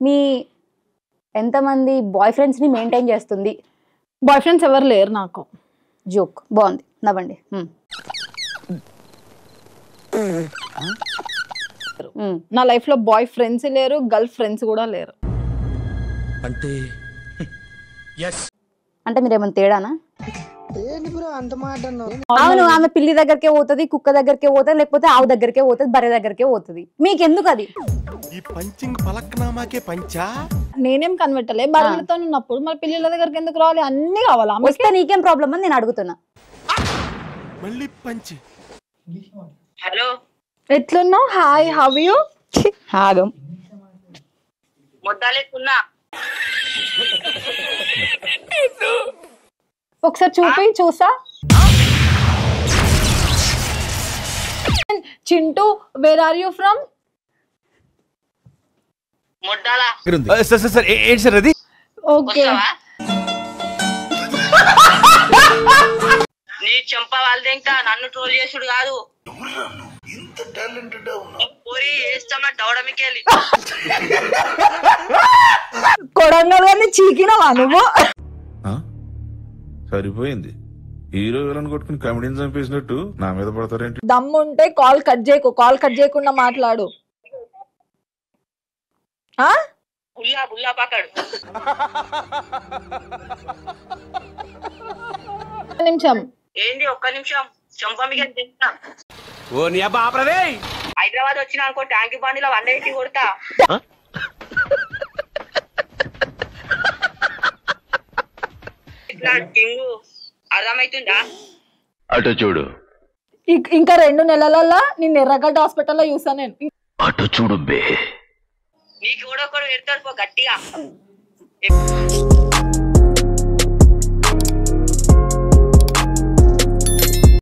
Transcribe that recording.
మీ ఎంతమంది bye friends ని maintain చేస్తుంది? బాయ్ ఫ్రెండ్స్ ఎవరు లేరు నాకు. జోక్ బాగుంది, నవ్వండి. నా లైఫ్ లో బాయ్ ఫ్రెండ్స్ లేరు, గర్ల్ ఫ్రెండ్స్ కూడా లేరు. అంటే మీరేమైనా తేడానా? అవును, ఆమె పిల్లి దగ్గరకే పోతుంది, కుక్క దగ్గరకే పోతుంది, లేకపోతే ఆవు దగ్గరకే పోతుంది, బర్రె దగ్గరకే పోతుంది. మీకెందుకు అది? నేనేం కనిపెట్టలే, బర్రెలతో ఉన్నప్పుడు మరి పిల్లల దగ్గరికి ఎందుకు రావాలి? అన్ని కావాలా? వస్తే నీకేం ప్రాబ్లం అని నేను అడుగుతున్నా. హలో, ఎట్లున్నావు? Hi, how you? ఆగం మొద్దాలేకున్నా ఒకసారి చూసా. Chintu, where are you from? మొడ్డాలా ఏంటి సార్ అది? ఓకే, నీ చెంప వాళ్ళది, ఇంకా నన్ను ట్రోల్ చేసుడు కాదు. పోరి వేస్తామా దౌడమికెళ్ళి కొడంగల్ చీకినవా నువ్వు? సరిపోయింది. హీరో విలన్ కొట్టుకుని కమెడీని చంపేసినట్టు నా మీద పడతారేంటి? దమ్ముంటే కాల్ కట్ చేయకు, కాల్ కట్ చేయకుండా మాట్లాడు. బుల్లా బుల్లా పక్కడు. నిమిషం ఏంది ఒక్క నిమిషం, చెంప మీకు తింటా. ఓ నీ అబ్బా ఆపరదే. హైదరాబాద్ వచ్చిన అనుకో, ట్యాంక్ బండిలో 180 కొడతా. ఇట్లా కింగు అర్థమవుతుందా? అటు చూడు, ఇంకా 2 నెలలల్లా నేను ఎర్రగడ్డ హాస్పిటల్లో చూసా. నేను అటు చూడు బే. నీకు కూడా ఒకడు పెడతాడు పో గట్టిగా.